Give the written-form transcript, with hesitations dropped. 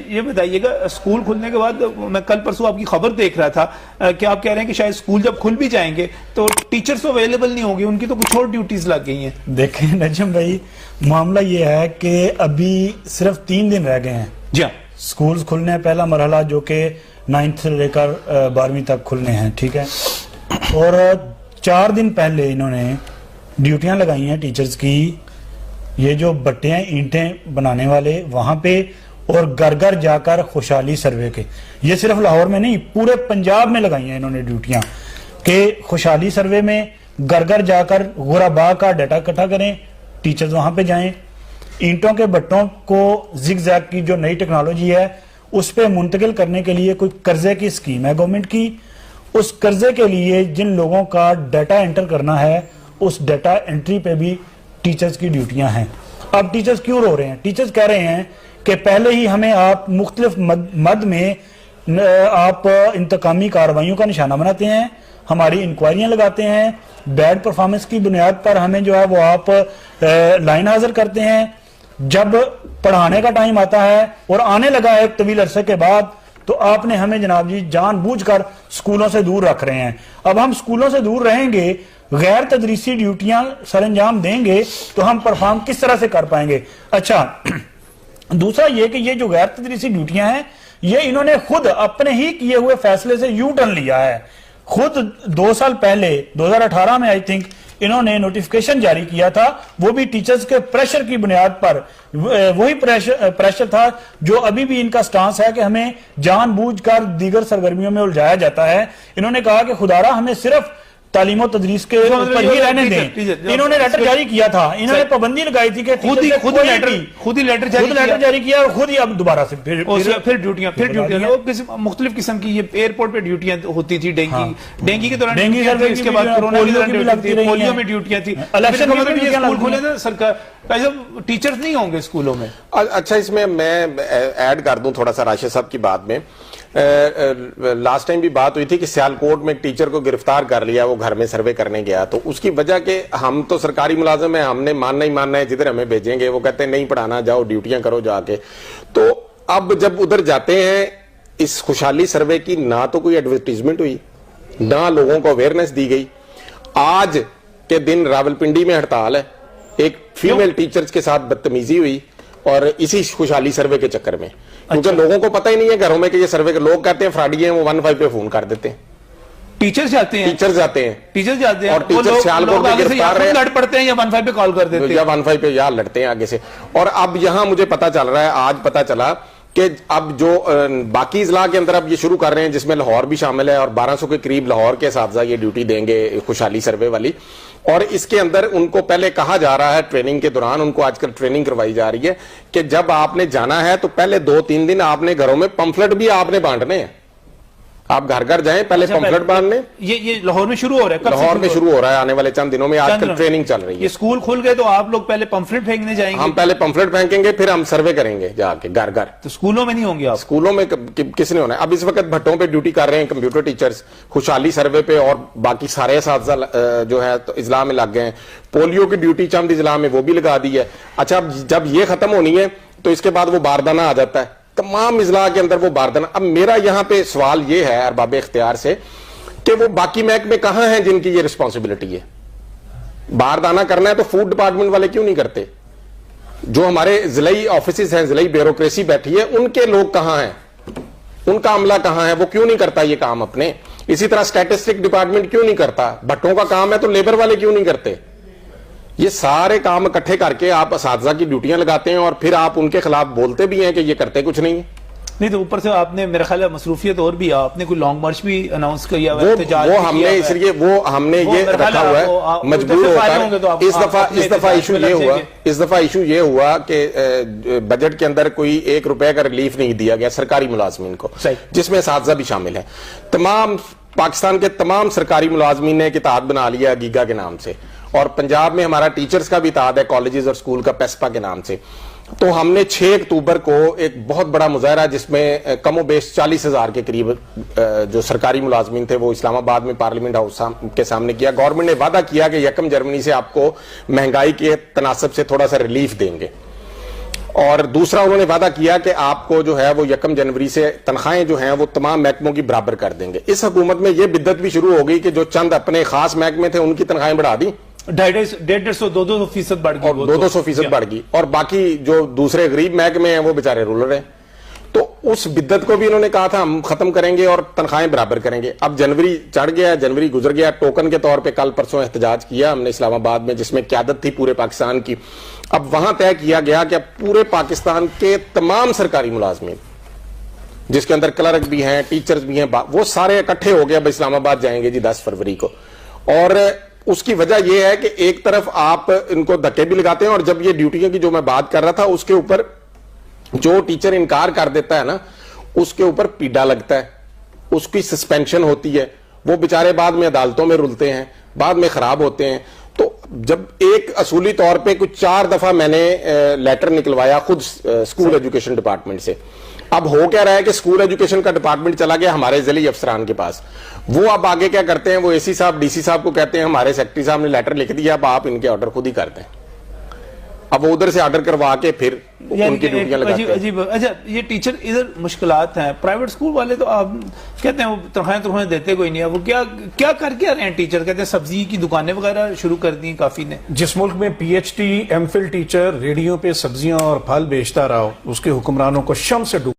یہ بتائیے گا اسکول کھلنے کے بعد میں کل پرسوں آپ کی خبر دیکھ رہا تھا کہ آپ کہہ رہے ہیں کہ شاید اسکول جب کھل بھی جائیں گے تو ٹیچرز تو اویلیبل نہیں ہوں گے, ان کی تو کچھ اور ڈیوٹیز لگ گئی ہیں. دیکھیں نجم بھائی, معاملہ یہ ہے کہ ابھی صرف 3 دن رہ گئے ہیں. جی ہاں, اسکولز کھلنے ہیں, پہلا مرحلہ جو کہ 9th سے لے کر 12ویں تک کھلنے ہیں, ٹھیک ہے. اور 4 دن پہلے انہوں نے ڈیوٹیاں لگائی ہیں ٹیچرز کی, یہ جو بٹے ہیں اینٹیں بنانے والے وہاں پہ, اور گھر گھر جا کر خوشحالی سروے کے. یہ صرف لاہور میں نہیں, پورے پنجاب میں لگائی ہیں انہوں نے ڈیوٹیاں کہ خوشحالی سروے میں گھر گھر جا کر غربا کا ڈیٹا اکٹھا کریں, ٹیچرز وہاں پہ جائیں, اینٹوں کے بٹوں کو زگ زیگ کی جو نئی ٹیکنالوجی ہے اس پہ منتقل کرنے کے لیے کوئی قرضے کی اسکیم ہے گورنمنٹ کی, اس قرضے کے لیے جن لوگوں کا ڈیٹا انٹر کرنا ہے اس ڈیٹا انٹری پہ بھی ٹیچرز کی ڈیوٹیاں ہیں. اب ٹیچرز کیوں رو رہے ہیں؟ ٹیچرز کہہ رہے ہیں کہ پہلے ہی ہمیں آپ مختلف مد میں آپ انتقامی کارروائیوں کا نشانہ بناتے ہیں, ہماری انکوائریاں لگاتے ہیں, بیڈ پرفارمنس کی بنیاد پر ہمیں جو ہے وہ آپ لائن حاضر کرتے ہیں. جب پڑھانے کا ٹائم آتا ہے اور آنے لگا ہے ایک طویل عرصے کے بعد, تو آپ نے ہمیں جناب جی جان بوجھ کر سکولوں سے دور رکھ رہے ہیں. اب ہم سکولوں سے دور رہیں گے, غیر تدریسی ڈیوٹیاں سر انجام دیں گے تو ہم پرفارم کس طرح سے کر پائیں گے؟ اچھا, دوسرا یہ کہ یہ جو غیر تدریسی ڈیوٹیاں ہیں یہ انہوں نے خود اپنے ہی کیے ہوئے فیصلے سے یو ٹرن لیا ہے. خود 2 سال پہلے 2018 میں آئی تھنک انہوں نے نوٹیفکیشن جاری کیا تھا, وہ بھی ٹیچرز کے پریشر کی بنیاد پر. وہی پریشر تھا جو ابھی بھی ان کا سٹانس ہے کہ ہمیں جان بوجھ کر دیگر سرگرمیوں میں الجھایا جاتا ہے. انہوں نے کہا کہ خدارا ہمیں صرف تعلیم و تدریس کے اوپر ہی رہنے دیں. انہوں نے لیٹر جاری کیا تھا, انہوں نے پابندی لگائی تھی کہ خود ہی لیٹر جاری کیا اور خود ہی اب دوبارہ سے پھر ڈیوٹیاں مختلف قسم کی. یہ ایئرپورٹ پہ ڈیوٹیاں ہوتی تھی, ڈینگی کے دوران, اس کے بعد پولیو میں ڈیوٹیاں تھی. اسکول کھولے تھے سرکار, ٹیچرز نہیں ہوں گے اسکولوں میں. اچھا, اس میں ایڈ کر دوں تھوڑا سا راشد صاحب کی بات میں. لاسٹ ٹائم بھی بات ہوئی تھی کہ سیالکوٹ میں ایک ٹیچر کو گرفتار کر لیا, وہ گھر میں سروے کرنے گیا, تو اس کی وجہ کہ ہم تو سرکاری ملازم ہیں, ہم نے ماننا ہی ماننا ہے, جدھر ہمیں بھیجیں گے وہ کہتے ہیں نہیں پڑھانا, جاؤ ڈیوٹیاں کرو جا کے. تو اب جب ادھر جاتے ہیں, اس خوشحالی سروے کی نہ تو کوئی ایڈورٹیزمنٹ ہوئی, نہ لوگوں کو اویئرنیس دی گئی. آج کے دن راولپنڈی میں ہڑتال ہے, ایک فیمیل ٹیچرز کے ساتھ بدتمیزی ہوئی, اور اسی خوشحالی سروے کے چکر میں, کیونکہ لوگوں کو پتہ ہی نہیں ہے گھروں میں کہ یہ سروے کے لوگ کہتے ہیں فراڈی ہیں, وہ 15 پہ فون کر دیتے ہیں. ٹیچرز جاتے ہیں اور ٹیچر سیالکوٹ میں گرفتار رہے, لڑ پڑتے ہیں یا 15 پہ کال کر دیتے ہیں, یا 15 پہ یا لڑتے ہیں آگے سے. اور اب یہاں مجھے پتا چل رہا ہے, آج پتا چلا کہ اب جو باقی اضلاع کے اندر اب یہ شروع کر رہے ہیں, جس میں لاہور بھی شامل ہے, اور 1200 کے قریب لاہور کے اساتذہ یہ ڈیوٹی دیں گے خوشحالی سروے والی. اور اس کے اندر ان کو پہلے کہا جا رہا ہے ٹریننگ کے دوران, ان کو آج کل ٹریننگ کروائی جا رہی ہے کہ جب آپ نے جانا ہے تو پہلے 2-3 دن آپ نے گھروں میں پمفلٹ بھی آپ نے بانٹنے ہیں. آپ گھر گھر جائیں, پہلے پمفلٹ بانٹنے. یہ لاہور میں شروع ہو رہا ہے, لاہور میں شروع ہو رہا ہے آنے والے چند دنوں میں, آج کل ٹریننگ چل رہی ہے. یہ اسکول کھل گئے تو آپ لوگ پہلے پمفلٹ پھینکنے جائیں گے؟ ہم پہلے پمفلٹ پھینکیں گے, پھر ہم سروے کریں گے جا کے گھر گھر. تو اسکولوں میں نہیں ہوں گے آپ؟ اسکولوں میں کس نے ہونا ہے؟ اب اس وقت بھٹوں پہ ڈیوٹی کر رہے ہیں کمپیوٹر ٹیچرز, خوشحالی سروے پہ, اور باقی سارے اساتذہ جو ہے تو اضلاع میں لگ گئے ہیں. پولیو کی ڈیوٹی چند اضلاع میں وہ بھی لگا دی ہے. اچھا, جب یہ ختم ہونی ہے تو اس کے بعد وہ باردانہ آ جاتا ہے, تمام اضلاع کے اندر وہ باردانہ. اب میرا یہاں پہ سوال یہ ہے ارباب اختیار سے کہ وہ باقی محکمے کہاں ہیں جن کی یہ رسپانسبلٹی ہے؟ باردانہ کرنا ہے تو فوڈ ڈپارٹمنٹ والے کیوں نہیں کرتے؟ جو ہمارے ضلعی آفیسز ہیں, ضلعی بیوروکریسی بیٹھی ہے, ان کے لوگ کہاں ہیں؟ ان کا عملہ کہاں ہے؟ وہ کیوں نہیں کرتا یہ کام اپنے؟ اسی طرح اسٹیٹسٹک ڈپارٹمنٹ کیوں نہیں کرتا؟ بھٹوں کا کام ہے تو لیبر والے کیوں نہیں کرتے؟ یہ سارے کام اکٹھے کر کے آپ اساتذہ کی ڈیوٹیاں لگاتے ہیں, اور پھر آپ ان کے خلاف بولتے بھی ہیں کہ یہ کرتے کچھ نہیں. نہیں تو اوپر سے آپ نے میرا خیال ہے مصروفیت اور بھی, آپ نے کوئی لانگ مارچ بھی اناؤنس کیا وہ ہم نے اس لیے ہم نے یہ رکھا ہوا ہے مجبور ہو کر. اس دفعہ ایشو یہ ہوا کہ بجٹ کے اندر کوئی 1 روپے کا ریلیف نہیں دیا گیا سرکاری ملازمین کو, جس میں اساتذہ بھی شامل ہیں. تمام پاکستان کے تمام سرکاری ملازمین نے ایک اتحاد بنا لیا گیگا کے نام سے, اور پنجاب میں ہمارا ٹیچرز کا بھی اتحاد ہے کالجز اور اسکول کا, پیسپا کے نام سے. تو ہم نے 6 اکتوبر کو ایک بہت بڑا مظاہرہ, جس میں کم و بیش 40,000 کے قریب جو سرکاری ملازمین تھے وہ اسلام آباد میں پارلیمنٹ ہاؤس کے سامنے کیا. گورنمنٹ نے وعدہ کیا کہ 1 جنوری سے آپ کو مہنگائی کے تناسب سے تھوڑا سا ریلیف دیں گے, اور دوسرا انہوں نے وعدہ کیا کہ آپ کو جو ہے وہ 1 جنوری سے تنخواہیں جو ہیں وہ تمام محکموں کی برابر کر دیں گے. اس حکومت میں یہ بدت بھی شروع ہو گئی کہ جو چند اپنے خاص محکمے تھے ان کی تنخواہیں بڑھا دی, 150-200% بڑھ گئی, 200% بڑھ گئی, اور باقی جو دوسرے غریب محکمے ہیں وہ بیچارے رولر ہیں. تو اس بدت کو بھی انہوں نے کہا تھا ہم ختم کریں گے اور تنخواہیں برابر کریں گے. اب جنوری چڑھ گیا, جنوری گزر گیا, ٹوکن کے طور پہ کل پرسوں احتجاج کیا ہم نے اسلام آباد میں, جس میں قیادت تھی پورے پاکستان کی. اب وہاں طے کیا گیا کہ اب پورے پاکستان کے تمام سرکاری ملازمین, جس کے اندر کلرک بھی ہیں, ٹیچرز بھی ہیں, وہ سارے اکٹھے ہو گئے, اب اسلام آباد جائیں گے جی 10 فروری کو. اور اس کی وجہ یہ ہے کہ ایک طرف آپ ان کو دھکے بھی لگاتے ہیں, اور جب یہ ڈیوٹیوں کی جو میں بات کر رہا تھا اس کے اوپر جو ٹیچر انکار کر دیتا ہے نا, اس کے اوپر پیڈا لگتا ہے, اس کی سسپینشن ہوتی ہے, وہ بیچارے بعد میں عدالتوں میں رلتے ہیں, بعد میں خراب ہوتے ہیں. تو جب ایک اصولی طور پہ کچھ 4 دفعہ میں نے لیٹر نکلوایا خود اسکول ایجوکیشن ڈپارٹمنٹ سے. اب ہو کیا رہا ہے کہ اسکول ایجوکیشن کا ڈپارٹمنٹ چلا گیا ہمارے ضلعی افسران کے پاس. وہ اب آگے کیا کرتے ہیں, وہ اے سی صاحب, ڈی سی صاحب کو کہتے ہیں ہمارے سیکرٹری صاحب نے لیٹر لکھ دیا, اب آپ ان کے آرڈر خود ہی کر دیں. اب وہ ادھر سے آرڈر کروا کے پھر ان کی ڈیوٹیاں لگاتے ہیں. عجیب. اچھا, یہ ٹیچر ادھر مشکلات ہیں. پرائیویٹ اسکول والے تو آپ کہتے ہیں وہ تنخواہیں دیتے کوئی نہیں ہے, وہ کیا کر کے رہے ہیں ٹیچر, کہتے ہیں سبزی کی دکانیں وغیرہ شروع کر دی کافی نے. جس ملک میں P H D M Phil teacher radio پہ سبزیاں اور پھل بیچتا رہا ہو, اس کے حکمرانوں کو شم سے ڈوب